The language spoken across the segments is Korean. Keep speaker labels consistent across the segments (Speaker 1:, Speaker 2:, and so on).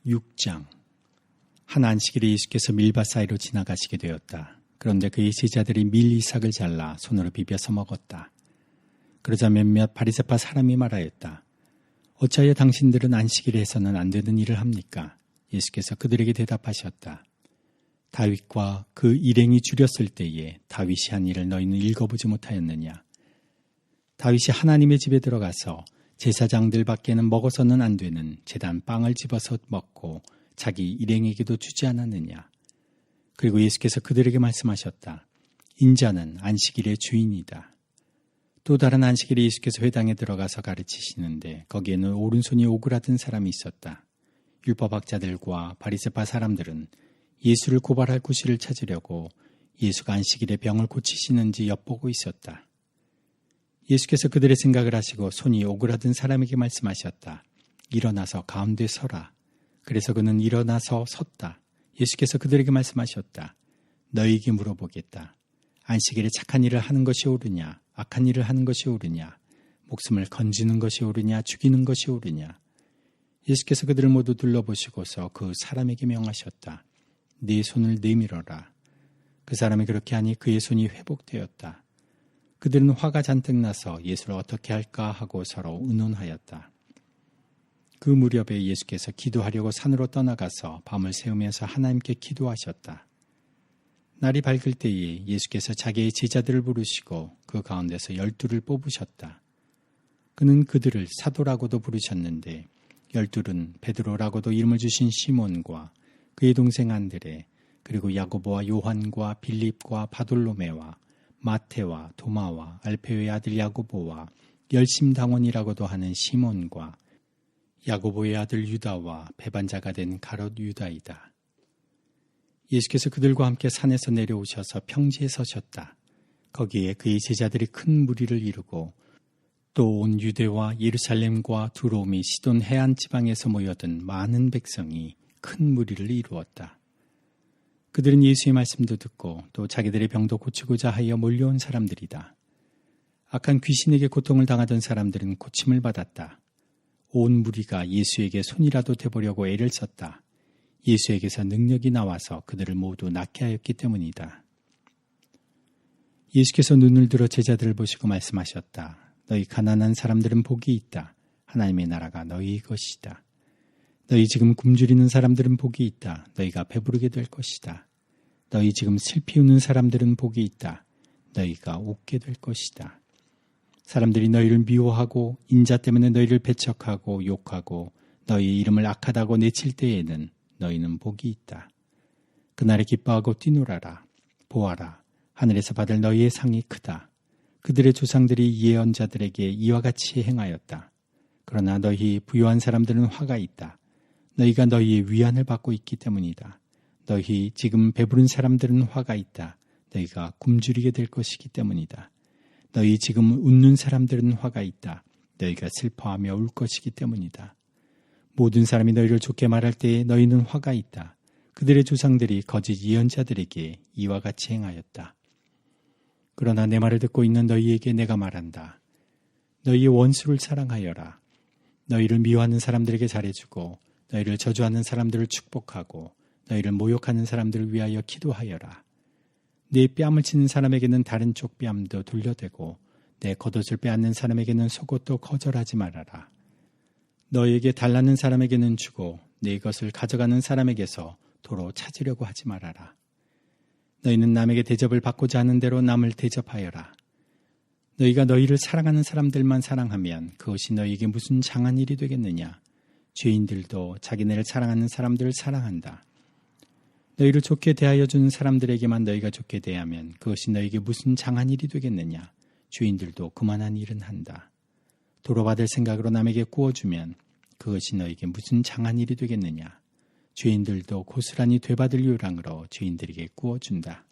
Speaker 1: 6장. 한 안식일에 예수께서 밀밭 사이로 지나가시게 되었다. 그런데 그의 제자들이 밀 이삭을 잘라 손으로 비벼서 먹었다. 그러자 몇몇 바리새파 사람이 말하였다. 어찌하여 당신들은 안식일에 해서는 안 되는 일을 합니까? 예수께서 그들에게 대답하셨다. 다윗과 그 일행이 줄였을 때에 다윗이 한 일을 너희는 읽어보지 못하였느냐? 다윗이 하나님의 집에 들어가서 제사장들 밖에는 먹어서는 안 되는 제단 빵을 집어서 먹고 자기 일행에게도 주지 않았느냐? 그리고 예수께서 그들에게 말씀하셨다. 인자는 안식일의 주인이다. 또 다른 안식일에 예수께서 회당에 들어가서 가르치시는데 거기에는 오른손이 오그라든 사람이 있었다. 율법학자들과 바리새파 사람들은 예수를 고발할 구실을 찾으려고 예수가 안식일에 병을 고치시는지 엿보고 있었다. 예수께서 그들의 생각을 하시고 손이 오그라든 사람에게 말씀하셨다. 일어나서 가운데 서라. 그래서 그는 일어나서 섰다. 예수께서 그들에게 말씀하셨다. 너희에게 물어보겠다. 안식일에 착한 일을 하는 것이 옳으냐, 악한 일을 하는 것이 옳으냐, 목숨을 건지는 것이 옳으냐, 죽이는 것이 옳으냐. 예수께서 그들을 모두 둘러보시고서 그 사람에게 명하셨다. 네 손을 내밀어라. 그 사람이 그렇게 하니 그의 손이 회복되었다. 그들은 화가 잔뜩 나서 예수를 어떻게 할까 하고 서로 의논하였다. 그 무렵에 예수께서 기도하려고 산으로 떠나가서 밤을 새우면서 하나님께 기도하셨다. 날이 밝을 때에 예수께서 자기의 제자들을 부르시고 그 가운데서 12를 뽑으셨다. 그는 그들을 사도라고도 부르셨는데 12은 베드로라고도 이름을 주신 시몬과 그의 동생 안드레, 그리고 야고보와 요한과 빌립과 바돌로메와 마테와 도마와 알페오의 아들 야고보와 열심당원이라고도 하는 시몬과 야고보의 아들 유다와 배반자가 된 가롯 유다이다. 예수께서 그들과 함께 산에서 내려오셔서 평지에 서셨다. 거기에 그의 제자들이 큰 무리를 이루고 또 온 유대와 예루살렘과 두로 및 시돈 해안 지방에서 모여든 많은 백성이 큰 무리를 이루었다. 그들은 예수의 말씀도 듣고 또 자기들의 병도 고치고자 하여 몰려온 사람들이다. 악한 귀신에게 고통을 당하던 사람들은 고침을 받았다. 온 무리가 예수에게 손이라도 대보려고 애를 썼다. 예수에게서 능력이 나와서 그들을 모두 낫게 하였기 때문이다. 예수께서 눈을 들어 제자들을 보시고 말씀하셨다. 너희 가난한 사람들은 복이 있다. 하나님의 나라가 너희의 것이다. 너희 지금 굶주리는 사람들은 복이 있다. 너희가 배부르게 될 것이다. 너희 지금 슬피 우는 사람들은 복이 있다. 너희가 웃게 될 것이다. 사람들이 너희를 미워하고 인자 때문에 너희를 배척하고 욕하고 너희 이름을 악하다고 내칠 때에는 너희는 복이 있다. 그날에 기뻐하고 뛰놀아라. 보아라. 하늘에서 받을 너희의 상이 크다. 그들의 조상들이 예언자들에게 이와 같이 행하였다. 그러나 너희 부유한 사람들은 화가 있다. 너희가 너희의 위안을 받고 있기 때문이다. 너희 지금 배부른 사람들은 화가 있다. 너희가 굶주리게 될 것이기 때문이다. 너희 지금 웃는 사람들은 화가 있다. 너희가 슬퍼하며 울 것이기 때문이다. 모든 사람이 너희를 좋게 말할 때에 너희는 화가 있다. 그들의 조상들이 거짓 예언자들에게 이와 같이 행하였다. 그러나 내 말을 듣고 있는 너희에게 내가 말한다. 너희의 원수를 사랑하여라. 너희를 미워하는 사람들에게 잘해주고 너희를 저주하는 사람들을 축복하고 너희를 모욕하는 사람들을 위하여 기도하여라. 내 뺨을 치는 사람에게는 다른 쪽 뺨도 돌려대고 내 겉옷을 빼앗는 사람에게는 속옷도 거절하지 말아라. 너희에게 달라는 사람에게는 주고 내 것을 가져가는 사람에게서 도로 찾으려고 하지 말아라. 너희는 남에게 대접을 받고자 하는 대로 남을 대접하여라. 너희가 너희를 사랑하는 사람들만 사랑하면 그것이 너희에게 무슨 장한 일이 되겠느냐. 죄인들도 자기네를 사랑하는 사람들을 사랑한다. 너희를 좋게 대하여 주는 사람들에게만 너희가 좋게 대하면 그것이 너희에게 무슨 장한 일이 되겠느냐. 죄인들도 그만한 일은 한다. 도로 받을 생각으로 남에게 구워주면 그것이 너희에게 무슨 장한 일이 되겠느냐. 죄인들도 고스란히 되받을 요량으로 죄인들에게 구워준다.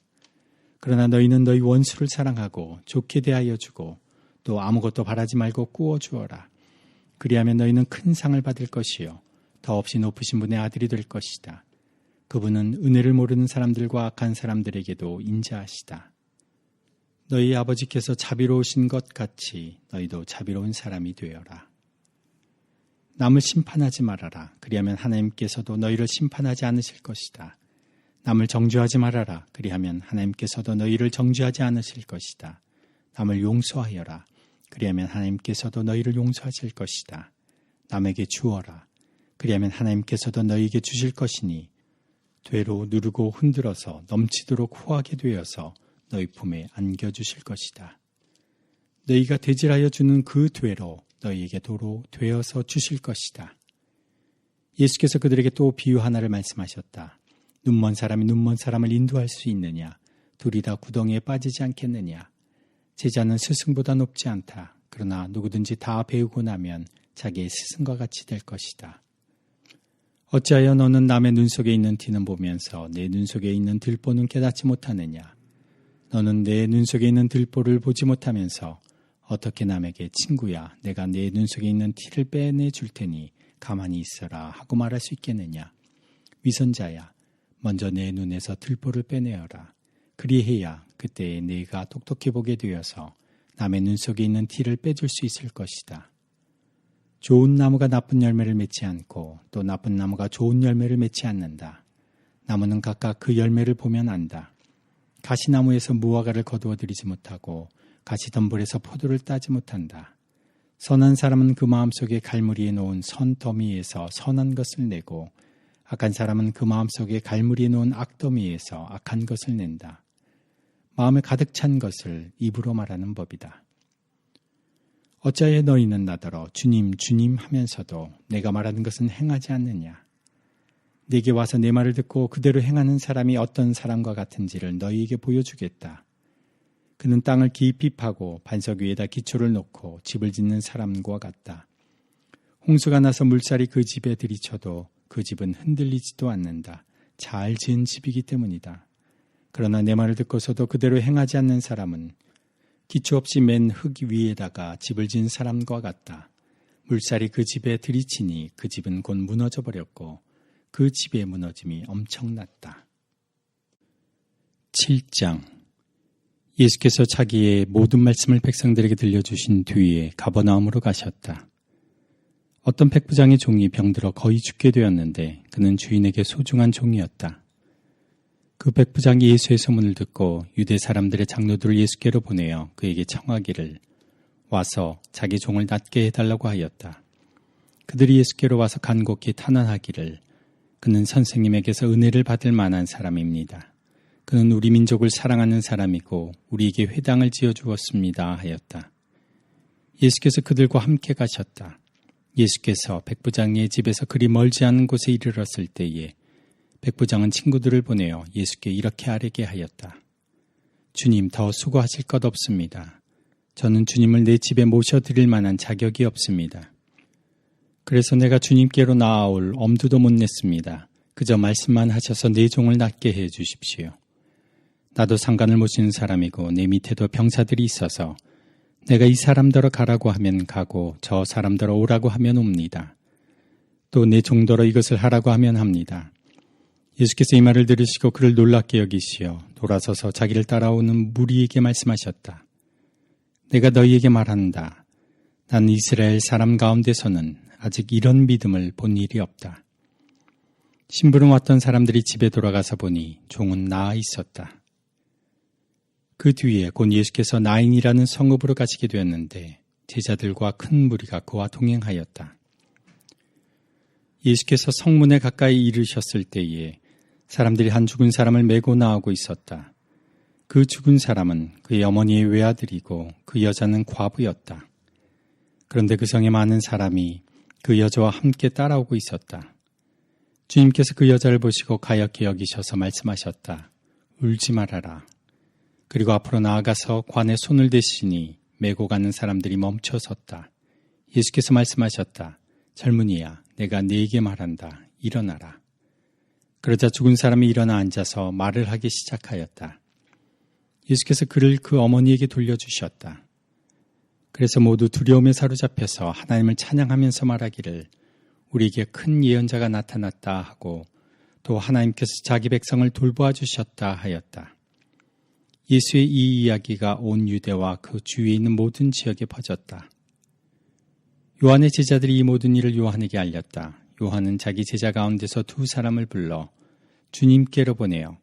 Speaker 1: 그러나 너희는 너희 원수를 사랑하고 좋게 대하여 주고 또 아무것도 바라지 말고 구워주어라. 그리하면 너희는 큰 상을 받을 것이요 더없이 높으신 분의 아들이 될 것이다. 그분은 은혜를 모르는 사람들과 악한 사람들에게도 인자하시다. 너희 아버지께서 자비로우신 것 같이 너희도 자비로운 사람이 되어라. 남을 심판하지 말아라. 그리하면 하나님께서도 너희를 심판하지 않으실 것이다. 남을 정죄하지 말아라. 그리하면 하나님께서도 너희를 정죄하지 않으실 것이다. 남을 용서하여라. 그리하면 하나님께서도 너희를 용서하실 것이다. 남에게 주어라. 그리하면 하나님께서도 너희에게 주실 것이니 되로 누르고 흔들어서 넘치도록 후하게 되어서 너희 품에 안겨주실 것이다. 너희가 대질하여 주는 그 되로 너희에게 도로 되어서 주실 것이다. 예수께서 그들에게 또 비유 하나를 말씀하셨다. 눈먼 사람이 눈먼 사람을 인도할 수 있느냐? 둘이 다 구덩이에 빠지지 않겠느냐? 제자는 스승보다 높지 않다. 그러나 누구든지 다 배우고 나면 자기의 스승과 같이 될 것이다. 어찌하여 너는 남의 눈 속에 있는 티는 보면서 내 눈 속에 있는 들보는 깨닫지 못하느냐? 너는 내 눈 속에 있는 들보를 보지 못하면서 어떻게 남에게 친구야, 내가 내 눈 속에 있는 티를 빼내 줄 테니 가만히 있어라 하고 말할 수 있겠느냐? 위선자야, 먼저 내 눈에서 들보를 빼내어라. 그리해야 그때에 네가 똑똑히 보게 되어서 남의 눈 속에 있는 티를 빼줄 수 있을 것이다. 좋은 나무가 나쁜 열매를 맺지 않고 또 나쁜 나무가 좋은 열매를 맺지 않는다. 나무는 각각 그 열매를 보면 안다. 가시나무에서 무화과를 거두어 들이지 못하고 가시덤불에서 포도를 따지 못한다. 선한 사람은 그 마음속에 갈무리에 놓은 선더미에서 선한 것을 내고 악한 사람은 그 마음속에 갈무리에 놓은 악더미에서 악한 것을 낸다. 마음에 가득 찬 것을 입으로 말하는 법이다. 어찌하여 너희는 나더러 주님 주님 하면서도 내가 말하는 것은 행하지 않느냐? 내게 와서 내 말을 듣고 그대로 행하는 사람이 어떤 사람과 같은지를 너희에게 보여주겠다. 그는 땅을 깊이 파고 반석 위에다 기초를 놓고 집을 짓는 사람과 같다. 홍수가 나서 물살이 그 집에 들이쳐도 그 집은 흔들리지도 않는다. 잘 지은 집이기 때문이다. 그러나 내 말을 듣고서도 그대로 행하지 않는 사람은 기초 없이 맨 흙 위에다가 집을 지은 사람과 같다. 물살이 그 집에 들이치니 그 집은 곧 무너져 버렸고 그 집의 무너짐이 엄청났다. 7장. 예수께서 자기의 모든 말씀을 백성들에게 들려주신 뒤에 가버나움으로 가셨다. 어떤 백부장의 종이 병들어 거의 죽게 되었는데 그는 주인에게 소중한 종이었다. 그 백부장이 예수의 소문을 듣고 유대 사람들의 장로들을 예수께로 보내어 그에게 청하기를 와서 자기 종을 낫게 해달라고 하였다. 그들이 예수께로 와서 간곡히 탄원하기를 그는 선생님에게서 은혜를 받을 만한 사람입니다. 그는 우리 민족을 사랑하는 사람이고 우리에게 회당을 지어주었습니다 하였다. 예수께서 그들과 함께 가셨다. 예수께서 백부장의 집에서 그리 멀지 않은 곳에 이르렀을 때에 백부장은 친구들을 보내어 예수께 이렇게 아뢰게 하였다. 주님, 더 수고하실 것 없습니다. 저는 주님을 내 집에 모셔드릴 만한 자격이 없습니다. 그래서 내가 주님께로 나아올 엄두도 못 냈습니다. 그저 말씀만 하셔서 내 종을 낫게 해 주십시오. 나도 상관을 모시는 사람이고 내 밑에도 병사들이 있어서 내가 이 사람더러 가라고 하면 가고 저 사람더러 오라고 하면 옵니다. 또 내 종더러 이것을 하라고 하면 합니다. 예수께서 이 말을 들으시고 그를 놀랍게 여기시어 돌아서서 자기를 따라오는 무리에게 말씀하셨다. 내가 너희에게 말한다. 난 이스라엘 사람 가운데서는 아직 이런 믿음을 본 일이 없다. 심부름 왔던 사람들이 집에 돌아가서 보니 종은 나아 있었다. 그 뒤에 곧 예수께서 나인이라는 성읍으로 가시게 되었는데 제자들과 큰 무리가 그와 동행하였다. 예수께서 성문에 가까이 이르셨을 때에 사람들이 한 죽은 사람을 메고 나오고 있었다. 그 죽은 사람은 그의 어머니의 외아들이고 그 여자는 과부였다. 그런데 그 성에 많은 사람이 그 여자와 함께 따라오고 있었다. 주님께서 그 여자를 보시고 가엾게 여기셔서 말씀하셨다. 울지 말아라. 그리고 앞으로 나아가서 관에 손을 대시니 메고 가는 사람들이 멈춰섰다. 예수께서 말씀하셨다. 젊은이야, 내가 네게 말한다. 일어나라. 그러자 죽은 사람이 일어나 앉아서 말을 하기 시작하였다. 예수께서 그를 그 어머니에게 돌려주셨다. 그래서 모두 두려움에 사로잡혀서 하나님을 찬양하면서 말하기를 우리에게 큰 예언자가 나타났다 하고 또 하나님께서 자기 백성을 돌보아 주셨다 하였다. 예수의 이 이야기가 온 유대와 그 주위에 있는 모든 지역에 퍼졌다. 요한의 제자들이 이 모든 일을 요한에게 알렸다. 요한은 자기 제자 가운데서 두 사람을 불러 주님께로 보내어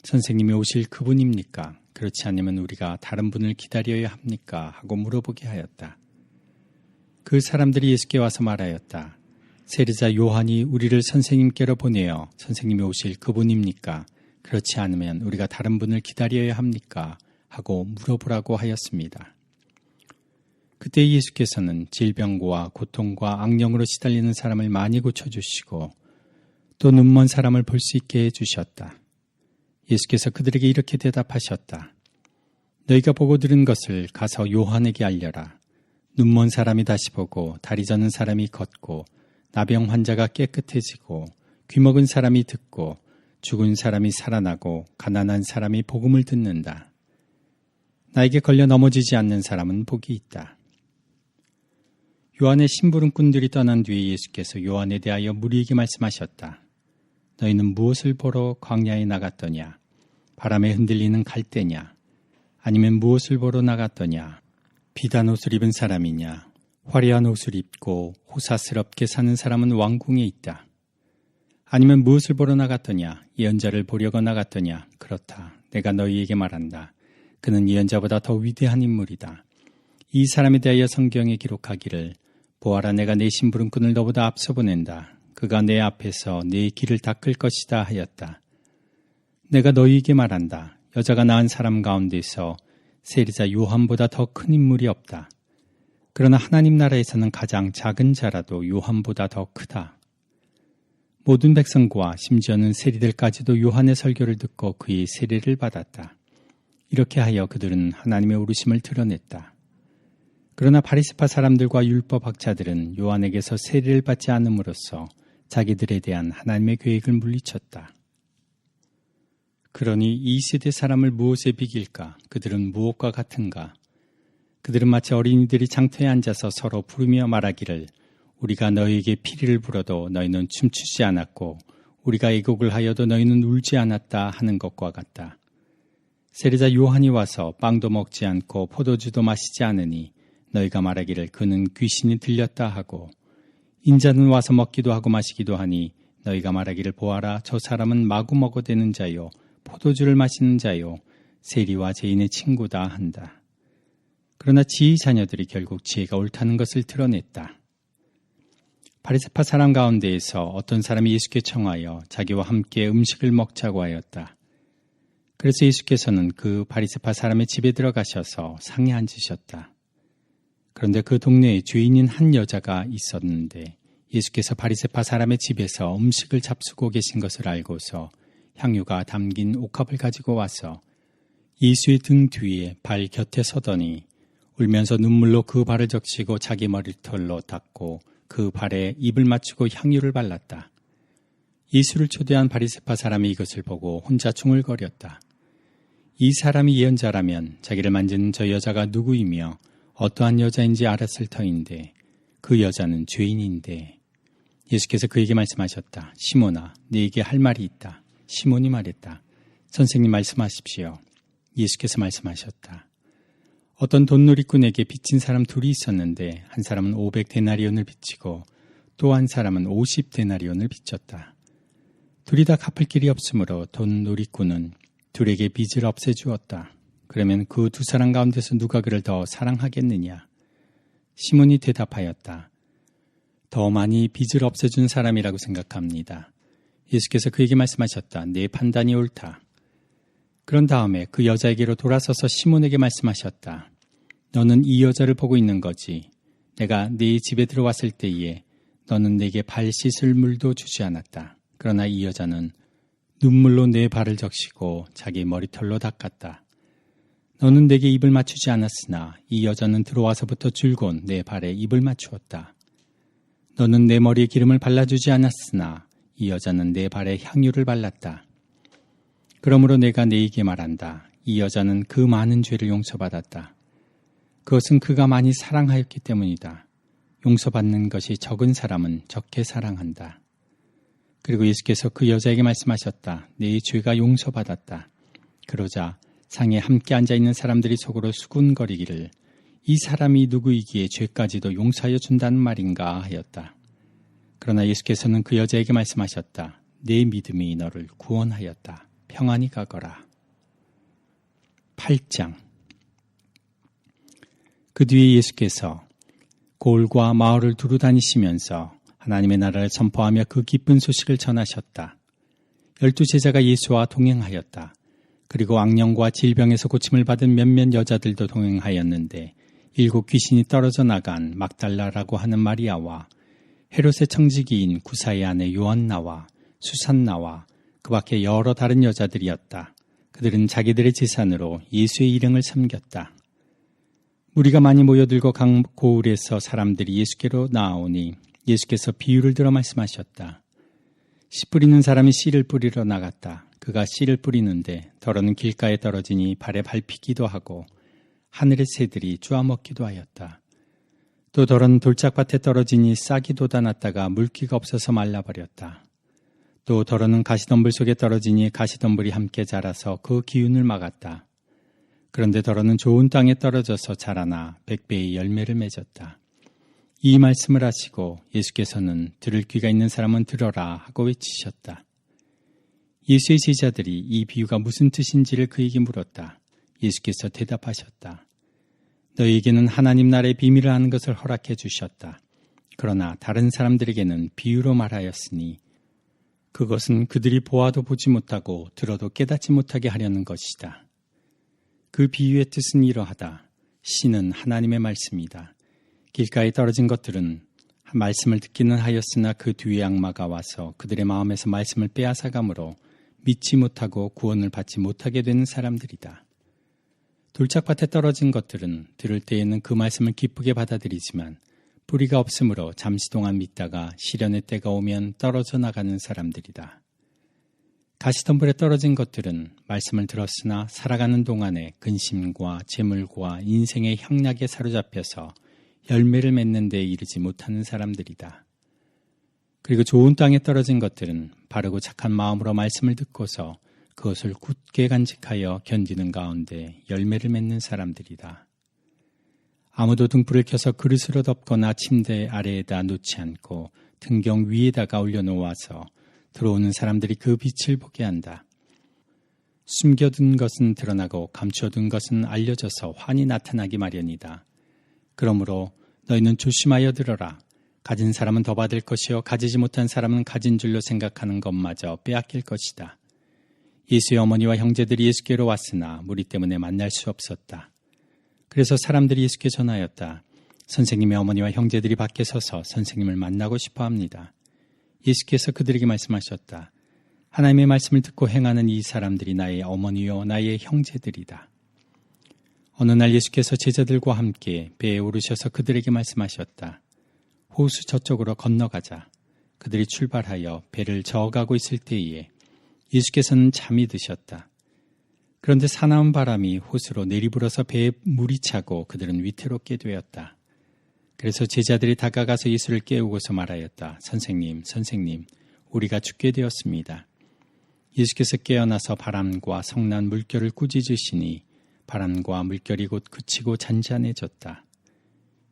Speaker 1: 선생님이 오실 그분입니까? 그렇지 않으면 우리가 다른 분을 기다려야 합니까? 하고 물어보게 하였다. 그 사람들이 예수께 와서 말하였다. 세례자 요한이 우리를 선생님께로 보내어 선생님이 오실 그분입니까? 그렇지 않으면 우리가 다른 분을 기다려야 합니까? 하고 물어보라고 하였습니다. 그때 예수께서는 질병과 고통과 악령으로 시달리는 사람을 많이 고쳐주시고 또 눈먼 사람을 볼 수 있게 해주셨다. 예수께서 그들에게 이렇게 대답하셨다. 너희가 보고 들은 것을 가서 요한에게 알려라. 눈먼 사람이 다시 보고 다리 저는 사람이 걷고 나병 환자가 깨끗해지고 귀먹은 사람이 듣고 죽은 사람이 살아나고 가난한 사람이 복음을 듣는다. 나에게 걸려 넘어지지 않는 사람은 복이 있다. 요한의 심부름꾼들이 떠난 뒤에 예수께서 요한에 대하여 무리에게 말씀하셨다. 너희는 무엇을 보러 광야에 나갔더냐? 바람에 흔들리는 갈대냐? 아니면 무엇을 보러 나갔더냐? 비단 옷을 입은 사람이냐? 화려한 옷을 입고 호사스럽게 사는 사람은 왕궁에 있다. 아니면 무엇을 보러 나갔더냐? 예언자를 보려고 나갔더냐? 그렇다. 내가 너희에게 말한다. 그는 예언자보다 더 위대한 인물이다. 이 사람에 대하여 성경에 기록하기를 보아라 내가 내 심부름꾼을 너보다 앞서 보낸다. 그가 내 앞에서 내 길을 닦을 것이다 하였다. 내가 너희에게 말한다. 여자가 낳은 사람 가운데서 세례자 요한보다 더 큰 인물이 없다. 그러나 하나님 나라에서는 가장 작은 자라도 요한보다 더 크다. 모든 백성과 심지어는 세리들까지도 요한의 설교를 듣고 그의 세례를 받았다. 이렇게 하여 그들은 하나님의 오르심을 드러냈다. 그러나 바리새파 사람들과 율법 학자들은 요한에게서 세례를 받지 않음으로써 자기들에 대한 하나님의 계획을 물리쳤다. 그러니 이 세대 사람을 무엇에 비길까? 그들은 무엇과 같은가? 그들은 마치 어린이들이 장터에 앉아서 서로 부르며 말하기를 우리가 너희에게 피리를 불어도 너희는 춤추지 않았고 우리가 애곡을 하여도 너희는 울지 않았다 하는 것과 같다. 세례자 요한이 와서 빵도 먹지 않고 포도주도 마시지 않으니 너희가 말하기를 그는 귀신이 들렸다 하고 인자는 와서 먹기도 하고 마시기도 하니 너희가 말하기를 보아라 저 사람은 마구 먹어대는 자요 포도주를 마시는 자요 세리와 죄인의 친구다 한다. 그러나 지의 자녀들이 결국 지혜가 옳다는 것을 드러냈다. 바리새파 사람 가운데에서 어떤 사람이 예수께 청하여 자기와 함께 음식을 먹자고 하였다. 그래서 예수께서는 그 바리새파 사람의 집에 들어가셔서 상에 앉으셨다. 그런데 그 동네에 죄인인 한 여자가 있었는데 예수께서 바리새파 사람의 집에서 음식을 잡수고 계신 것을 알고서 향유가 담긴 옥합을 가지고 와서 예수의 등 뒤에 발 곁에 서더니 울면서 눈물로 그 발을 적시고 자기 머리털로 닦고 그 발에 입을 맞추고 향유를 발랐다. 예수를 초대한 바리새파 사람이 이것을 보고 혼자 중얼거렸다. 이 사람이 예언자라면 자기를 만지는 저 여자가 누구이며 어떠한 여자인지 알았을 터인데 그 여자는 죄인인데 예수께서 그에게 말씀하셨다. 시몬아, 네게 할 말이 있다. 시몬이 말했다. 선생님 말씀하십시오. 예수께서 말씀하셨다. 어떤 돈놀이꾼에게 빚진 사람 둘이 있었는데 한 사람은 500데나리온을 빚지고 또 한 사람은 50데나리온을 빚졌다. 둘이 다 갚을 길이 없으므로 돈놀이꾼은 둘에게 빚을 없애주었다. 그러면 그 두 사람 가운데서 누가 그를 더 사랑하겠느냐? 시몬이 대답하였다. 더 많이 빚을 없애준 사람이라고 생각합니다. 예수께서 그에게 말씀하셨다. 내 판단이 옳다. 그런 다음에 그 여자에게로 돌아서서 시몬에게 말씀하셨다. 너는 이 여자를 보고 있는 거지. 내가 네 집에 들어왔을 때에 너는 내게 발 씻을 물도 주지 않았다. 그러나 이 여자는 눈물로 내 발을 적시고 자기 머리털로 닦았다. 너는 내게 입을 맞추지 않았으나 이 여자는 들어와서부터 줄곧 내 발에 입을 맞추었다. 너는 내 머리에 기름을 발라주지 않았으나 이 여자는 내 발에 향유를 발랐다. 그러므로 내가 네게 말한다. 이 여자는 그 많은 죄를 용서받았다. 그것은 그가 많이 사랑하였기 때문이다. 용서받는 것이 적은 사람은 적게 사랑한다. 그리고 예수께서 그 여자에게 말씀하셨다. 네 죄가 용서받았다. 그러자 상에 함께 앉아있는 사람들이 속으로 수군거리기를 이 사람이 누구이기에 죄까지도 용서하여 준다는 말인가 하였다. 그러나 예수께서는 그 여자에게 말씀하셨다. 내 믿음이 너를 구원하였다. 평안히 가거라. 8장. 그 뒤에 예수께서 고을과 마을을 두루 다니시면서 하나님의 나라를 선포하며 그 기쁜 소식을 전하셨다. 12제자가 예수와 동행하였다. 그리고 악령과 질병에서 고침을 받은 몇몇 여자들도 동행하였는데 7 귀신이 떨어져 나간 막달라라고 하는 마리아와 헤롯의 청지기인 구사의 아내 요한나와 수산나와 그 밖에 여러 다른 여자들이었다. 그들은 자기들의 재산으로 예수의 일행을 섬겼다. 무리가 많이 모여들고 강 고을에서 사람들이 예수께로 나아오니 예수께서 비유를 들어 말씀하셨다. 씨 뿌리는 사람이 씨를 뿌리러 나갔다. 그가 씨를 뿌리는데 덜어는 길가에 떨어지니 발에 밟히기도 하고 하늘의 새들이 쪼아먹기도 하였다. 또 덜어는 돌짝밭에 떨어지니 싹이 돋아났다가 물기가 없어서 말라버렸다. 또 덜어는 가시덤불 속에 떨어지니 가시덤불이 함께 자라서 그 기운을 막았다. 그런데 덜어는 좋은 땅에 떨어져서 자라나 100배의 열매를 맺었다. 이 말씀을 하시고 예수께서는 들을 귀가 있는 사람은 들어라 하고 외치셨다. 예수의 제자들이 이 비유가 무슨 뜻인지를 그에게 물었다. 예수께서 대답하셨다. 너희에게는 하나님 나라의 비밀을 아는 것을 허락해 주셨다. 그러나 다른 사람들에게는 비유로 말하였으니 그것은 그들이 보아도 보지 못하고 들어도 깨닫지 못하게 하려는 것이다. 그 비유의 뜻은 이러하다. 씨는 하나님의 말씀이다. 길가에 떨어진 것들은 말씀을 듣기는 하였으나 그 뒤에 악마가 와서 그들의 마음에서 말씀을 빼앗아가므로 믿지 못하고 구원을 받지 못하게 되는 사람들이다. 돌짝밭에 떨어진 것들은 들을 때에는 그 말씀을 기쁘게 받아들이지만 뿌리가 없으므로 잠시 동안 믿다가 시련의 때가 오면 떨어져 나가는 사람들이다. 가시덤불에 떨어진 것들은 말씀을 들었으나 살아가는 동안에 근심과 재물과 인생의 향락에 사로잡혀서 열매를 맺는 데 이르지 못하는 사람들이다. 그리고 좋은 땅에 떨어진 것들은 바르고 착한 마음으로 말씀을 듣고서 그것을 굳게 간직하여 견디는 가운데 열매를 맺는 사람들이다. 아무도 등불을 켜서 그릇으로 덮거나 침대 아래에다 놓지 않고 등경 위에다가 올려놓아서 들어오는 사람들이 그 빛을 보게 한다. 숨겨둔 것은 드러나고 감춰둔 것은 알려져서 환히 나타나기 마련이다. 그러므로 너희는 조심하여 들어라. 가진 사람은 더 받을 것이요 가지지 못한 사람은 가진 줄로 생각하는 것마저 빼앗길 것이다. 예수의 어머니와 형제들이 예수께로 왔으나 무리 때문에 만날 수 없었다. 그래서 사람들이 예수께 전하였다. 선생님의 어머니와 형제들이 밖에 서서 선생님을 만나고 싶어 합니다. 예수께서 그들에게 말씀하셨다. 하나님의 말씀을 듣고 행하는 이 사람들이 나의 어머니요 나의 형제들이다. 어느 날 예수께서 제자들과 함께 배에 오르셔서 그들에게 말씀하셨다. 호수 저쪽으로 건너가자. 그들이 출발하여 배를 저어가고 있을 때에 예수께서는 잠이 드셨다. 그런데 사나운 바람이 호수로 내리불어서 배에 물이 차고 그들은 위태롭게 되었다. 그래서 제자들이 다가가서 예수를 깨우고서 말하였다. 선생님, 우리가 죽게 되었습니다. 예수께서 깨어나서 바람과 성난 물결을 꾸짖으시니 바람과 물결이 곧 그치고 잔잔해졌다.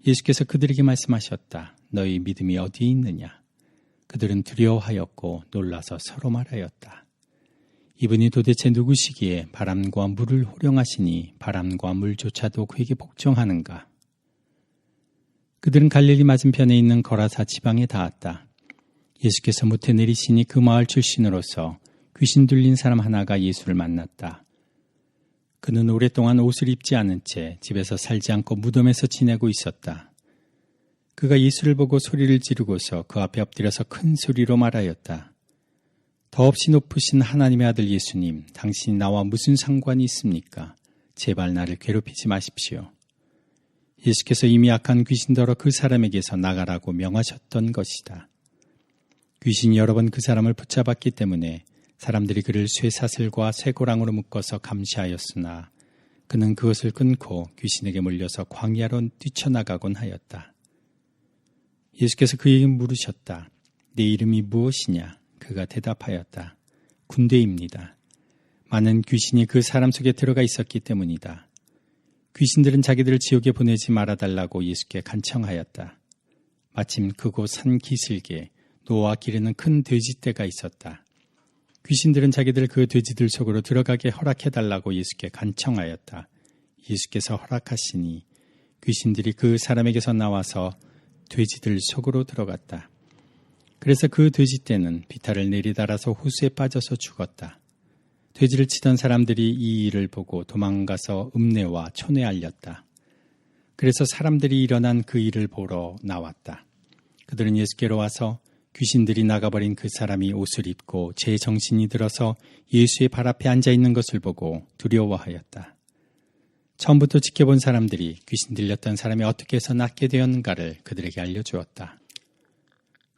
Speaker 1: 예수께서 그들에게 말씀하셨다. 너희 믿음이 어디에 있느냐? 그들은 두려워하였고 놀라서 서로 말하였다. 이분이 도대체 누구시기에 바람과 물을 호령하시니 바람과 물조차도 그에게 복종하는가? 그들은 갈릴리 맞은편에 있는 거라사 지방에 닿았다. 예수께서 모태 내리시니 그 마을 출신으로서 귀신 들린 사람 하나가 예수를 만났다. 그는 오랫동안 옷을 입지 않은 채 집에서 살지 않고 무덤에서 지내고 있었다. 그가 예수를 보고 소리를 지르고서 그 앞에 엎드려서 큰 소리로 말하였다. 더없이 높으신 하나님의 아들 예수님, 당신이 나와 무슨 상관이 있습니까? 제발 나를 괴롭히지 마십시오. 예수께서 이미 악한 귀신더러 그 사람에게서 나가라고 명하셨던 것이다. 귀신이 여러 번 그 사람을 붙잡았기 때문에 사람들이 그를 쇠사슬과 쇠고랑으로 묶어서 감시하였으나 그는 그것을 끊고 귀신에게 몰려서 광야로 뛰쳐나가곤 하였다. 예수께서 그에게 물으셨다. 내 이름이 무엇이냐? 그가 대답하였다. 군대입니다. 많은 귀신이 그 사람 속에 들어가 있었기 때문이다. 귀신들은 자기들을 지옥에 보내지 말아달라고 예수께 간청하였다. 마침 그곳 산 기슭에 노아 기르는 큰 돼지떼가 있었다. 귀신들은 자기들 그 돼지들 속으로 들어가게 허락해달라고 예수께 간청하였다. 예수께서 허락하시니 귀신들이 그 사람에게서 나와서 돼지들 속으로 들어갔다. 그래서 그 돼지떼는 비탈을 내리달아서 호수에 빠져서 죽었다. 돼지를 치던 사람들이 이 일을 보고 도망가서 읍내와 촌에 알렸다. 그래서 사람들이 일어난 그 일을 보러 나왔다. 그들은 예수께로 와서 귀신들이 나가버린 그 사람이 옷을 입고 제 정신이 들어서 예수의 발 앞에 앉아있는 것을 보고 두려워하였다. 처음부터 지켜본 사람들이 귀신 들렸던 사람이 어떻게 해서 낫게 되었는가를 그들에게 알려주었다.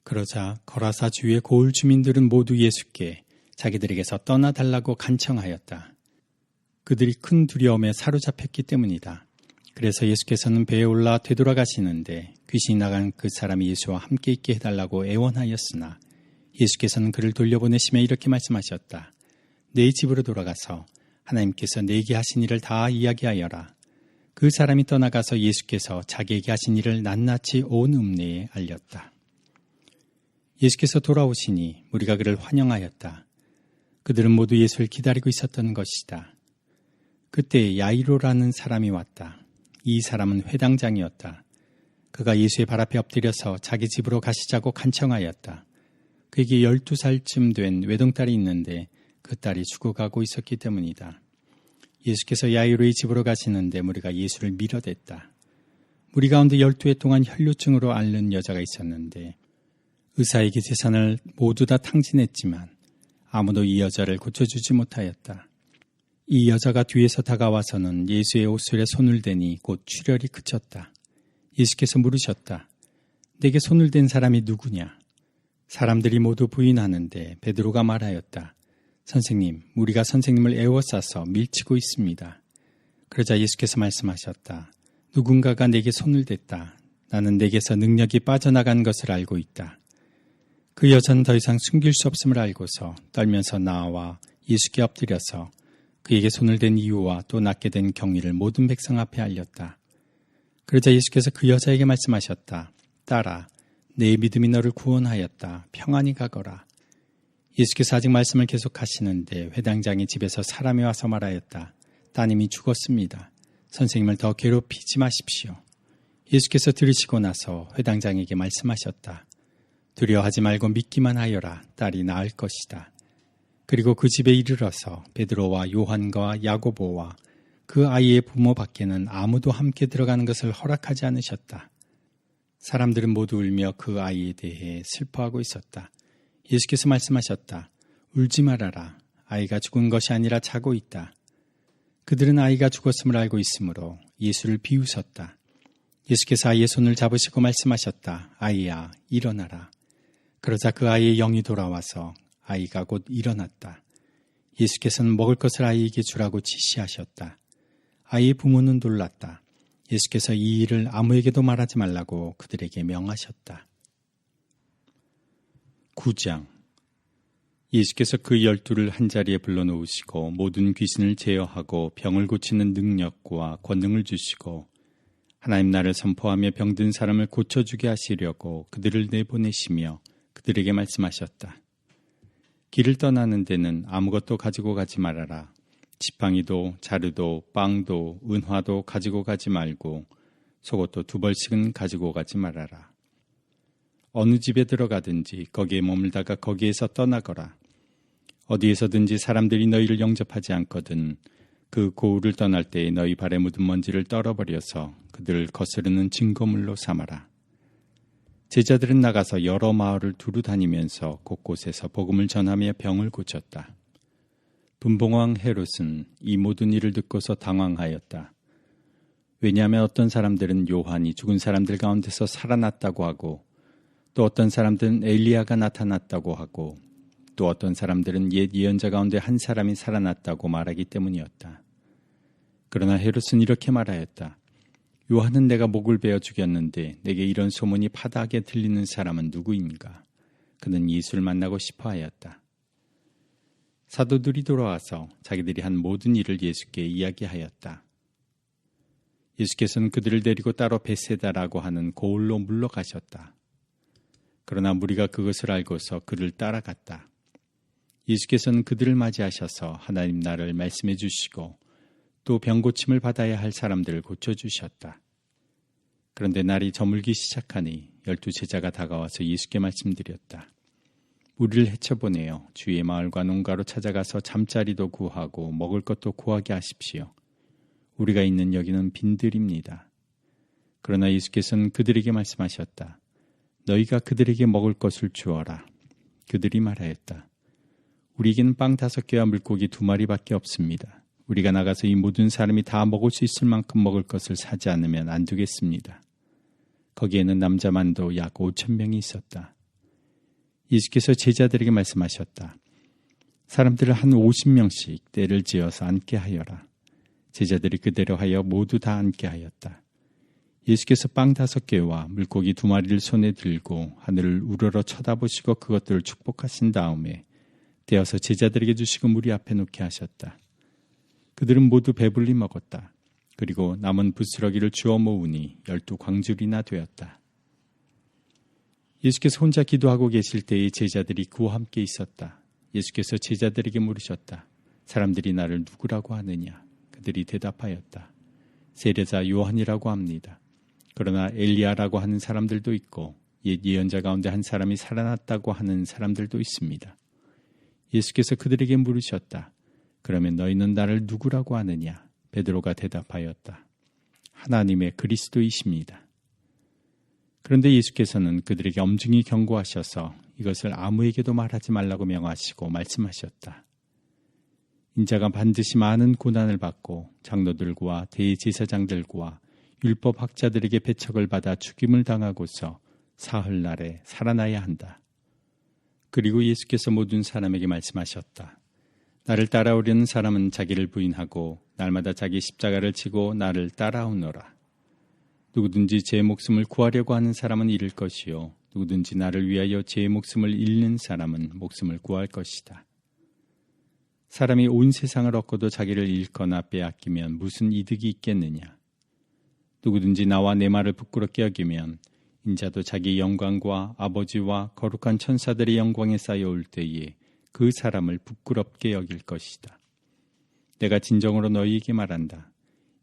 Speaker 1: 그러자 거라사 주위의 고을 주민들은 모두 예수께 자기들에게서 떠나달라고 간청하였다. 그들이 큰 두려움에 사로잡혔기 때문이다. 그래서 예수께서는 배에 올라 되돌아가시는데 귀신이 나간 그 사람이 예수와 함께 있게 해달라고 애원하였으나 예수께서는 그를 돌려보내시며 이렇게 말씀하셨다. 내 집으로 돌아가서 하나님께서 내게 하신 일을 다 이야기하여라. 그 사람이 떠나가서 예수께서 자기에게 하신 일을 낱낱이 온 읍내에 알렸다. 예수께서 돌아오시니 무리가 그를 환영하였다. 그들은 모두 예수를 기다리고 있었던 것이다. 그때 야이로라는 사람이 왔다. 이 사람은 회당장이었다. 그가 예수의 발 앞에 엎드려서 자기 집으로 가시자고 간청하였다. 그에게 12살쯤 된 외동딸이 있는데 그 딸이 죽어가고 있었기 때문이다. 예수께서 야이로의 집으로 가시는데 무리가 예수를 밀어댔다. 무리 가운데 12해 동안 혈루증으로 앓는 여자가 있었는데 의사에게 재산을 모두 다 탕진했지만 아무도 이 여자를 고쳐주지 못하였다. 이 여자가 뒤에서 다가와서는 예수의 옷술에 손을 대니 곧 출혈이 그쳤다. 예수께서 물으셨다. 내게 손을 댄 사람이 누구냐? 사람들이 모두 부인하는데 베드로가 말하였다. 선생님, 우리가 선생님을 애워싸서 밀치고 있습니다. 그러자 예수께서 말씀하셨다. 누군가가 내게 손을 댔다. 나는 내게서 능력이 빠져나간 것을 알고 있다. 그 여자는 더 이상 숨길 수 없음을 알고서 떨면서 나와 예수께 엎드려서 그에게 손을 댄 이유와 또 낫게 된 경위를 모든 백성 앞에 알렸다. 그러자 예수께서 그 여자에게 말씀하셨다. 딸아, 내 믿음이 너를 구원하였다. 평안히 가거라. 예수께서 아직 말씀을 계속하시는데 회당장의 집에서 사람이 와서 말하였다. 따님이 죽었습니다. 선생님을 더 괴롭히지 마십시오. 예수께서 들으시고 나서 회당장에게 말씀하셨다. 두려워하지 말고 믿기만 하여라. 딸이 나을 것이다. 그리고 그 집에 이르러서 베드로와 요한과 야고보와 그 아이의 부모 밖에는 아무도 함께 들어가는 것을 허락하지 않으셨다. 사람들은 모두 울며 그 아이에 대해 슬퍼하고 있었다. 예수께서 말씀하셨다. 울지 말아라. 아이가 죽은 것이 아니라 자고 있다. 그들은 아이가 죽었음을 알고 있으므로 예수를 비웃었다. 예수께서 아이의 손을 잡으시고 말씀하셨다. 아이야, 일어나라. 그러자 그 아이의 영이 돌아와서 아이가 곧 일어났다. 예수께서는 먹을 것을 아이에게 주라고 지시하셨다. 아이의 부모는 놀랐다. 예수께서 이 일을 아무에게도 말하지 말라고 그들에게 명하셨다. 9장. 예수께서 그 12를 한자리에 불러놓으시고 모든 귀신을 제어하고 병을 고치는 능력과 권능을 주시고 하나님 나라를 선포하며 병든 사람을 고쳐주게 하시려고 그들을 내보내시며 그들에게 말씀하셨다. 길을 떠나는 데는 아무것도 가지고 가지 말아라. 지팡이도 자루도 빵도 은화도 가지고 가지 말고 속옷도 2벌씩은 가지고 가지 말아라. 어느 집에 들어가든지 거기에 머물다가 거기에서 떠나거라. 어디에서든지 사람들이 너희를 영접하지 않거든 그 고을을 떠날 때에 너희 발에 묻은 먼지를 떨어버려서 그들을 거스르는 증거물로 삼아라. 제자들은 나가서 여러 마을을 두루 다니면서 곳곳에서 복음을 전하며 병을 고쳤다. 분봉왕 헤롯은 이 모든 일을 듣고서 당황하였다. 왜냐하면 어떤 사람들은 요한이 죽은 사람들 가운데서 살아났다고 하고 또 어떤 사람들은 엘리야가 나타났다고 하고 또 어떤 사람들은 옛 예언자 가운데 한 사람이 살아났다고 말하기 때문이었다. 그러나 헤롯은 이렇게 말하였다. 요한은 내가 목을 베어 죽였는데 내게 이런 소문이 파다하게 들리는 사람은 누구인가? 그는 예수를 만나고 싶어 하였다. 사도들이 돌아와서 자기들이 한 모든 일을 예수께 이야기하였다. 예수께서는 그들을 데리고 따로 베세다라고 하는 고을로 물러가셨다. 그러나 무리가 그것을 알고서 그를 따라갔다. 예수께서는 그들을 맞이하셔서 하나님 나라를 말씀해 주시고 또 병고침을 받아야 할 사람들을 고쳐주셨다. 그런데 날이 저물기 시작하니 12 제자가 다가와서 예수께 말씀드렸다. 우리를 헤쳐보내어 주위의 마을과 농가로 찾아가서 잠자리도 구하고 먹을 것도 구하게 하십시오. 우리가 있는 여기는 빈들입니다. 그러나 예수께서는 그들에게 말씀하셨다. 너희가 그들에게 먹을 것을 주어라. 그들이 말하였다. 우리에게는 빵 5개와 물고기 2마리밖에 없습니다. 우리가 나가서 이 모든 사람이 다 먹을 수 있을 만큼 먹을 것을 사지 않으면 안 되겠습니다. 거기에는 남자만도 약 5,000명이 있었다. 예수께서 제자들에게 말씀하셨다. 사람들을 한 50명씩 떼를 지어서 앉게 하여라. 제자들이 그대로 하여 모두 다 앉게 하였다. 예수께서 빵 5개와 물고기 2마리를 손에 들고 하늘을 우러러 쳐다보시고 그것들을 축복하신 다음에 떼어서 제자들에게 주시고 무리 앞에 놓게 하셨다. 그들은 모두 배불리 먹었다. 그리고 남은 부스러기를 주워 모으니 12광줄이나 되었다. 예수께서 혼자 기도하고 계실 때에 제자들이 그와 함께 있었다. 예수께서 제자들에게 물으셨다. 사람들이 나를 누구라고 하느냐? 그들이 대답하였다. 세례자 요한이라고 합니다. 그러나 엘리야라고 하는 사람들도 있고 옛 예언자 가운데 한 사람이 살아났다고 하는 사람들도 있습니다. 예수께서 그들에게 물으셨다. 그러면 너희는 나를 누구라고 하느냐? 베드로가 대답하였다. 하나님의 그리스도이십니다. 그런데 예수께서는 그들에게 엄중히 경고하셔서 이것을 아무에게도 말하지 말라고 명하시고 말씀하셨다. 인자가 반드시 많은 고난을 받고 장로들과 대제사장들과 율법학자들에게 배척을 받아 죽임을 당하고서 사흘날에 살아나야 한다. 그리고 예수께서 모든 사람에게 말씀하셨다. 나를 따라오려는 사람은 자기를 부인하고 날마다 자기 십자가를 지고 나를 따라오너라. 누구든지 제 목숨을 구하려고 하는 사람은 잃을 것이요 누구든지 나를 위하여 제 목숨을 잃는 사람은 목숨을 구할 것이다. 사람이 온 세상을 얻고도 자기를 잃거나 빼앗기면 무슨 이득이 있겠느냐. 누구든지 나와 내 말을 부끄럽게 여기면 인자도 자기 영광과 아버지와 거룩한 천사들의 영광에 쌓여올 때에 그 사람을 부끄럽게 여길 것이다. 내가 진정으로 너희에게 말한다.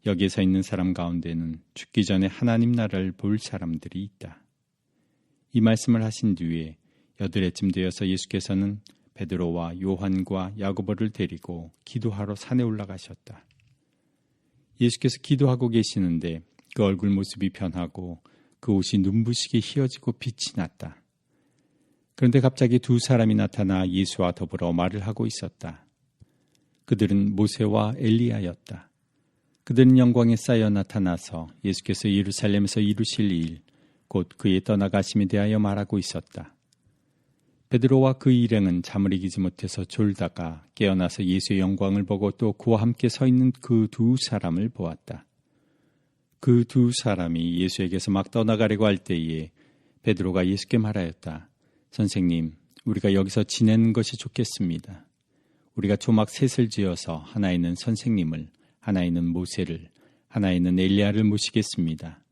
Speaker 1: 여기에 서 있는 사람 가운데는 죽기 전에 하나님 나라를 볼 사람들이 있다. 이 말씀을 하신 뒤에 8해쯤 되어서 예수께서는 베드로와 요한과 야고보를 데리고 기도하러 산에 올라가셨다. 예수께서 기도하고 계시는데 그 얼굴 모습이 변하고 그 옷이 눈부시게 휘어지고 빛이 났다. 그런데 갑자기 2 사람이 나타나 예수와 더불어 말을 하고 있었다. 그들은 모세와 엘리야였다. 그들은 영광에 쌓여 나타나서 예수께서 예루살렘에서 이루실 일, 곧 그의 떠나가심에 대하여 말하고 있었다. 베드로와 그 일행은 잠을 이기지 못해서 졸다가 깨어나서 예수의 영광을 보고 또 그와 함께 서 있는 그 2 사람을 보았다. 그 2 사람이 예수에게서 막 떠나가려고 할 때에 베드로가 예수께 말하였다. 선생님, 우리가 여기서 지내는 것이 좋겠습니다. 우리가 조막 셋을 지어서 하나에는 선생님을, 하나에는 모세를, 하나에는 엘리야를 모시겠습니다.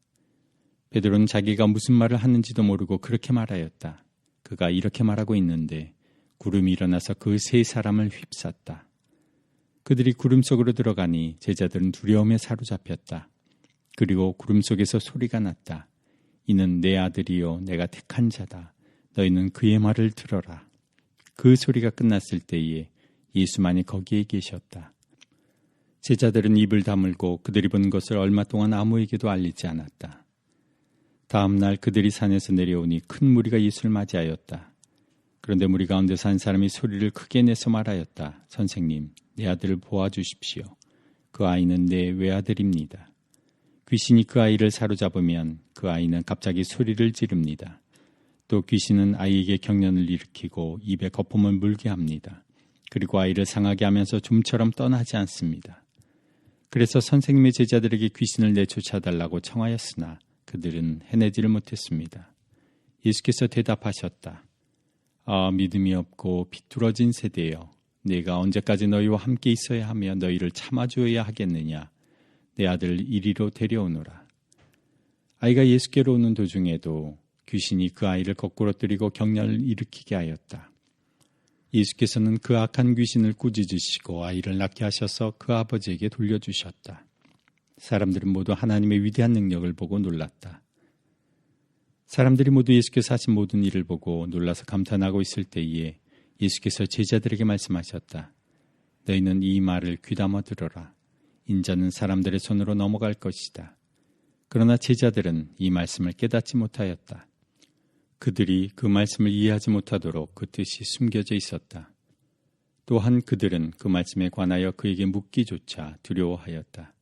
Speaker 1: 베드로는 자기가 무슨 말을 하는지도 모르고 그렇게 말하였다. 그가 이렇게 말하고 있는데 구름이 일어나서 그 3 사람을 휩쌌다. 그들이 구름 속으로 들어가니 제자들은 두려움에 사로잡혔다. 그리고 구름 속에서 소리가 났다. 이는 내 아들이요 내가 택한 자다. 너희는 그의 말을 들어라. 그 소리가 끝났을 때에 예수만이 거기에 계셨다. 제자들은 입을 다물고 그들이 본 것을 얼마 동안 아무에게도 알리지 않았다. 다음 날 그들이 산에서 내려오니 큰 무리가 예수를 맞이하였다. 그런데 무리 가운데서 한 사람이 소리를 크게 내서 말하였다. 선생님, 내 아들을 보아주십시오. 그 아이는 내 외아들입니다. 귀신이 그 아이를 사로잡으면 그 아이는 갑자기 소리를 지릅니다. 또 귀신은 아이에게 경련을 일으키고 입에 거품을 물게 합니다. 그리고 아이를 상하게 하면서 좀처럼 떠나지 않습니다. 그래서 선생님의 제자들에게 귀신을 내쫓아달라고 청하였으나 그들은 해내지를 못했습니다. 예수께서 대답하셨다. 아, 믿음이 없고 비뚤어진 세대여, 내가 언제까지 너희와 함께 있어야 하며 너희를 참아주어야 하겠느냐. 내 아들 이리로 데려오노라. 아이가 예수께로 오는 도중에도 귀신이 그 아이를 거꾸러뜨리고 격렬을 일으키게 하였다. 예수께서는 그 악한 귀신을 꾸짖으시고 아이를 낫게 하셔서 그 아버지에게 돌려주셨다. 사람들은 모두 하나님의 위대한 능력을 보고 놀랐다. 사람들이 모두 예수께서 하신 모든 일을 보고 놀라서 감탄하고 있을 때에 예수께서 제자들에게 말씀하셨다. 너희는 이 말을 귀담아 들어라. 인자는 사람들의 손으로 넘어갈 것이다. 그러나 제자들은 이 말씀을 깨닫지 못하였다. 그들이 그 말씀을 이해하지 못하도록 그 뜻이 숨겨져 있었다. 또한 그들은 그 말씀에 관하여 그에게 묻기조차 두려워하였다.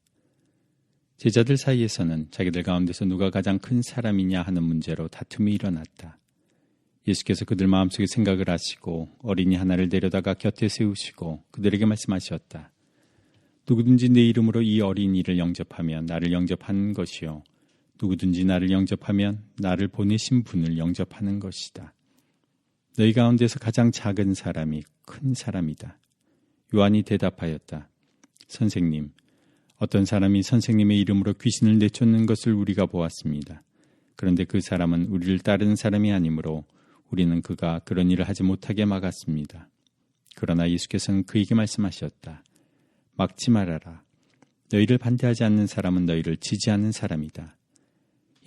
Speaker 1: 제자들 사이에서는 자기들 가운데서 누가 가장 큰 사람이냐 하는 문제로 다툼이 일어났다. 예수께서 그들 마음속에 생각을 하시고 어린이 하나를 데려다가 곁에 세우시고 그들에게 말씀하셨다. 누구든지 내 이름으로 이 어린이를 영접하면 나를 영접하는 것이요. 누구든지 나를 영접하면 나를 보내신 분을 영접하는 것이다. 너희 가운데서 가장 작은 사람이 큰 사람이다. 요한이 대답하였다. 선생님, 어떤 사람이 선생님의 이름으로 귀신을 내쫓는 것을 우리가 보았습니다. 그런데 그 사람은 우리를 따르는 사람이 아니므로 우리는 그가 그런 일을 하지 못하게 막았습니다. 그러나 예수께서는 그에게 말씀하셨다. 막지 말아라. 너희를 반대하지 않는 사람은 너희를 지지하는 사람이다.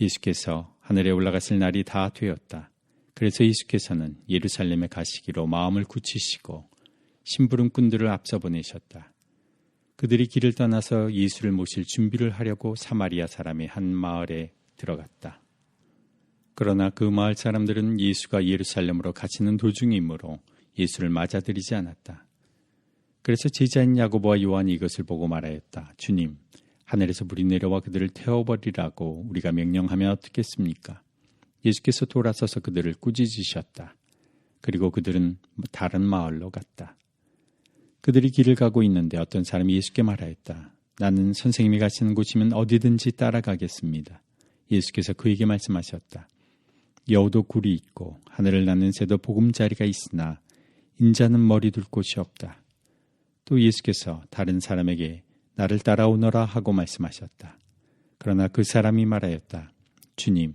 Speaker 1: 예수께서 하늘에 올라갔을 날이 다 되었다. 그래서 예수께서는 예루살렘에 가시기로 마음을 굳히시고 심부름꾼들을 앞서 보내셨다. 그들이 길을 떠나서 예수를 모실 준비를 하려고 사마리아 사람의 한 마을에 들어갔다. 그러나 그 마을 사람들은 예수가 예루살렘으로 가시는 도중이므로 예수를 맞아들이지 않았다. 그래서 제자인 야고보와 요한이 이것을 보고 말하였다. 주님, 하늘에서 불이 내려와 그들을 태워버리라고 우리가 명령하면 어떻겠습니까? 예수께서 돌아서서 그들을 꾸짖으셨다. 그리고 그들은 다른 마을로 갔다. 그들이 길을 가고 있는데 어떤 사람이 예수께 말하였다. 나는 선생님이 가시는 곳이면 어디든지 따라가겠습니다. 예수께서 그에게 말씀하셨다. 여우도 굴이 있고 하늘을 나는 새도 보금자리가 있으나 인자는 머리 둘 곳이 없다. 또 예수께서 다른 사람에게 나를 따라오너라 하고 말씀하셨다. 그러나 그 사람이 말하였다. 주님,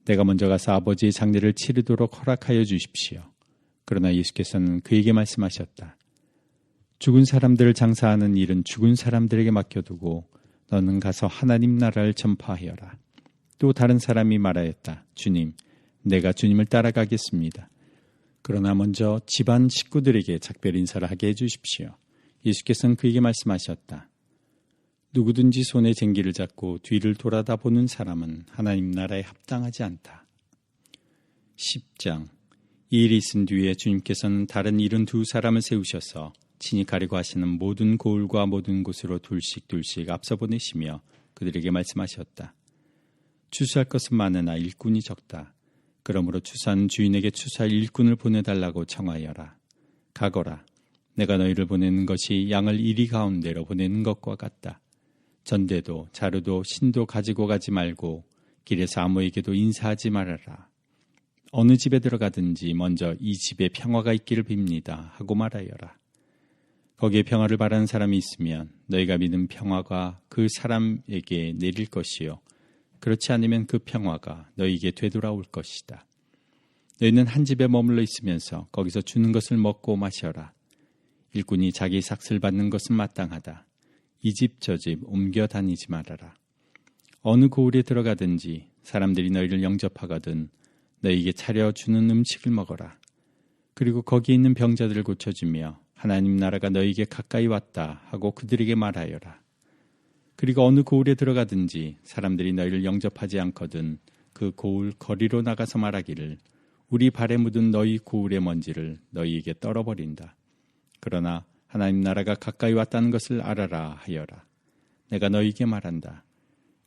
Speaker 1: 내가 먼저 가서 아버지의 장례를 치르도록 허락하여 주십시오. 그러나 예수께서는 그에게 말씀하셨다. 죽은 사람들을 장사하는 일은 죽은 사람들에게 맡겨두고 너는 가서 하나님 나라를 전파하여라. 또 다른 사람이 말하였다. 주님, 내가 주님을 따라가겠습니다. 그러나 먼저 집안 식구들에게 작별 인사를 하게 해주십시오. 예수께서는 그에게 말씀하셨다. 누구든지 손에 쟁기를 잡고 뒤를 돌아다 보는 사람은 하나님 나라에 합당하지 않다. 10장. 이 일이 있은 뒤에 주님께서는 다른 72사람을 세우셔서 친히 가려고 하시는 모든 고을과 모든 곳으로 둘씩 앞서 보내시며 그들에게 말씀하셨다. 추수할 것은 많으나 일꾼이 적다. 그러므로 추수한 주인에게 추수할 일꾼을 보내달라고 청하여라. 가거라. 내가 너희를 보내는 것이 양을 이리 가운데로 보내는 것과 같다. 전대도 자루도 신도 가지고 가지 말고 길에서 아무에게도 인사하지 말아라. 어느 집에 들어가든지 먼저 이 집에 평화가 있기를 빕니다 하고 말하여라. 거기에 평화를 바라는 사람이 있으면 너희가 믿는 평화가 그 사람에게 내릴 것이요. 그렇지 않으면 그 평화가 너희에게 되돌아올 것이다. 너희는 한 집에 머물러 있으면서 거기서 주는 것을 먹고 마셔라. 일꾼이 자기 삭슬 받는 것은 마땅하다. 이 집 저 집 옮겨 다니지 말아라. 어느 고을에 들어가든지 사람들이 너희를 영접하거든 너희에게 차려주는 음식을 먹어라. 그리고 거기 있는 병자들을 고쳐주며 하나님 나라가 너희에게 가까이 왔다 하고 그들에게 말하여라. 그리고 어느 고을에 들어가든지 사람들이 너희를 영접하지 않거든 그 고을 거리로 나가서 말하기를 우리 발에 묻은 너희 고을의 먼지를 너희에게 떨어버린다. 그러나 하나님 나라가 가까이 왔다는 것을 알아라 하여라. 내가 너희에게 말한다.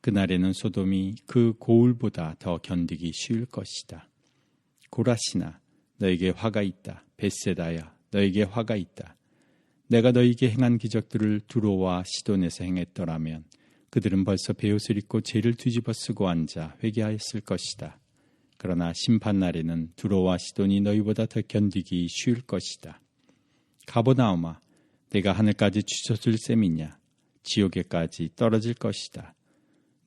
Speaker 1: 그날에는 소돔이 그 고을보다 더 견디기 쉬울 것이다. 고라시나 너에게 화가 있다. 벳세다야 너에게 화가 있다. 내가 너에게 행한 기적들을 두로와 시돈에서 행했더라면 그들은 벌써 베옷을 입고 죄를 뒤집어 쓰고 앉아 회개하였을 것이다. 그러나 심판날에는 두로와 시돈이 너희보다 더 견디기 쉬울 것이다. 가버나움아, 내가 하늘까지 추서줄 셈이냐? 지옥에까지 떨어질 것이다.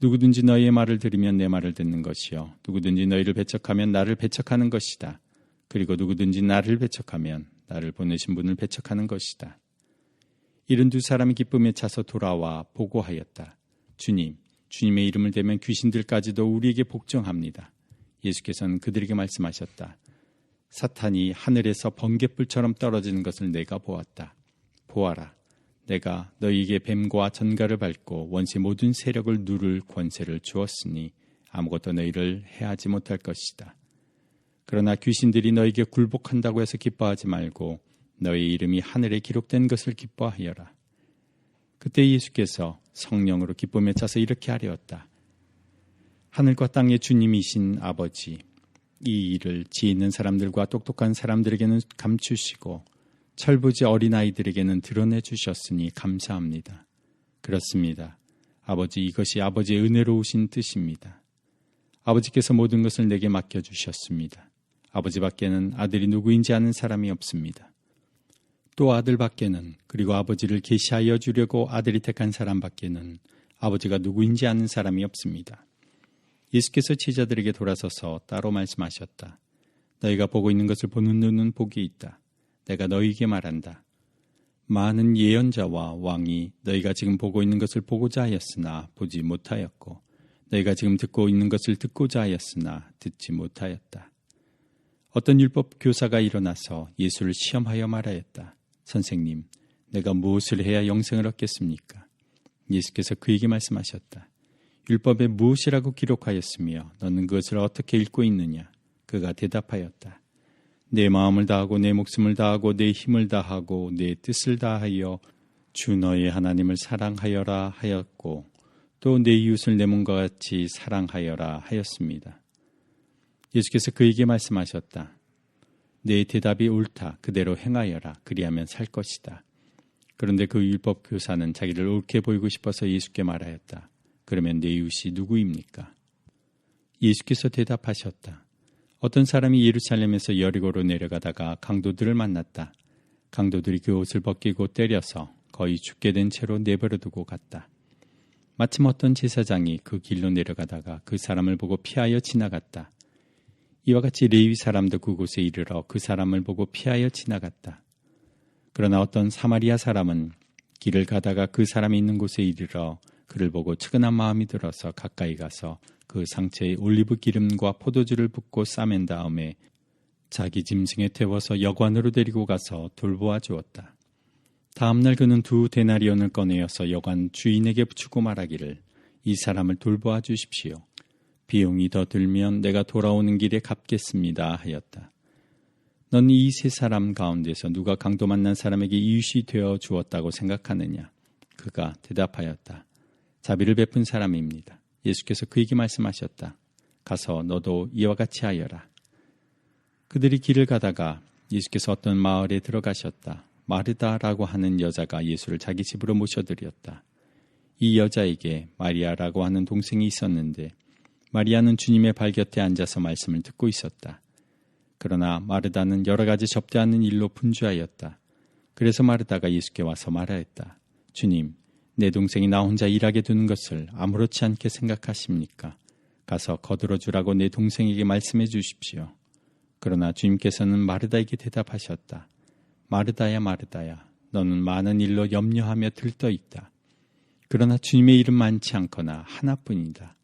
Speaker 1: 누구든지 너희의 말을 들으면 내 말을 듣는 것이요 누구든지 너희를 배척하면 나를 배척하는 것이다. 그리고 누구든지 나를 배척하면 나를 보내신 분을 배척하는 것이다. 이른 두 사람이 기쁨에 차서 돌아와 보고하였다. 주님, 주님의 이름을 대면 귀신들까지도 우리에게 복종합니다. 예수께서는 그들에게 말씀하셨다. 사탄이 하늘에서 번갯불처럼 떨어지는 것을 내가 보았다. 보아라. 내가 너희에게 뱀과 전갈을 밟고 원수의 모든 세력을 누를 권세를 주었으니 아무것도 너희를 해하지 못할 것이다. 그러나 귀신들이 너희에게 굴복한다고 해서 기뻐하지 말고 너희 이름이 하늘에 기록된 것을 기뻐하여라. 그때 예수께서 성령으로 기쁨에 차서 이렇게 하려었다. 하늘과 땅의 주님이신 아버지, 이 일을 지혜 있는 사람들과 똑똑한 사람들에게는 감추시고 철부지 어린아이들에게는 드러내 주셨으니 감사합니다. 그렇습니다. 아버지, 이것이 아버지의 은혜로우신 뜻입니다. 아버지께서 모든 것을 내게 맡겨주셨습니다. 아버지밖에는 아들이 누구인지 아는 사람이 없습니다. 또 아들밖에는, 그리고 아버지를 계시하여 주려고 아들이 택한 사람밖에는 아버지가 누구인지 아는 사람이 없습니다. 예수께서 제자들에게 돌아서서 따로 말씀하셨다. 너희가 보고 있는 것을 보는 눈은 복이 있다. 내가 너희에게 말한다. 많은 예언자와 왕이 너희가 지금 보고 있는 것을 보고자 하였으나 보지 못하였고 너희가 지금 듣고 있는 것을 듣고자 하였으나 듣지 못하였다. 어떤 율법 교사가 일어나서 예수를 시험하여 말하였다. 선생님, 내가 무엇을 해야 영생을 얻겠습니까? 예수께서 그에게 말씀하셨다. 율법에 무엇이라고 기록하였으며 너는 그것을 어떻게 읽고 있느냐? 그가 대답하였다. 내 마음을 다하고 내 목숨을 다하고 내 힘을 다하고 내 뜻을 다하여 주 너의 하나님을 사랑하여라 하였고 또 내 이웃을 내 몸과 같이 사랑하여라 하였습니다. 예수께서 그에게 말씀하셨다. 내 대답이 옳다. 그대로 행하여라. 그리하면 살 것이다. 그런데 그 율법 교사는 자기를 옳게 보이고 싶어서 예수께 말하였다. 그러면 내 이웃이 누구입니까? 예수께서 대답하셨다. 어떤 사람이 예루살렘에서 여리고로 내려가다가 강도들을 만났다. 강도들이 그 옷을 벗기고 때려서 거의 죽게 된 채로 내버려두고 갔다. 마침 어떤 제사장이 그 길로 내려가다가 그 사람을 보고 피하여 지나갔다. 이와 같이 레위 사람도 그곳에 이르러 그 사람을 보고 피하여 지나갔다. 그러나 어떤 사마리아 사람은 길을 가다가 그 사람이 있는 곳에 이르러 그를 보고 측은한 마음이 들어서 가까이 가서 그 상처에 올리브 기름과 포도주를 붓고 싸맨 다음에 자기 짐승에 태워서 여관으로 데리고 가서 돌보아 주었다. 다음날 그는 2 데나리온을 꺼내어서 여관 주인에게 주고 말하기를 이 사람을 돌보아 주십시오. 비용이 더 들면 내가 돌아오는 길에 갚겠습니다 하였다. 넌 이 3 사람 가운데서 누가 강도 만난 사람에게 이웃이 되어 주었다고 생각하느냐? 그가 대답하였다. 자비를 베푼 사람입니다. 예수께서 그에게 말씀하셨다. 가서 너도 이와 같이 하여라. 그들이 길을 가다가 예수께서 어떤 마을에 들어가셨다. 마르다라고 하는 여자가 예수를 자기 집으로 모셔드렸다. 이 여자에게 마리아라고 하는 동생이 있었는데 마리아는 주님의 발 곁에 앉아서 말씀을 듣고 있었다. 그러나 마르다는 여러 가지 접대하는 일로 분주하였다. 그래서 마르다가 예수께 와서 말하였다. 주님, 내 동생이 나 혼자 일하게 두는 것을 아무렇지 않게 생각하십니까? 가서 거들어 주라고 내 동생에게 말씀해 주십시오. 그러나 주님께서는 마르다에게 대답하셨다. 마르다야 마르다야, 너는 많은 일로 염려하며 들떠 있다. 그러나 주님의 일은 많지 않거나 하나뿐이다.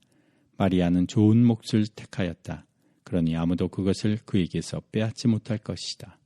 Speaker 1: 마리아는 좋은 몫을 택하였다. 그러니 아무도 그것을 그에게서 빼앗지 못할 것이다.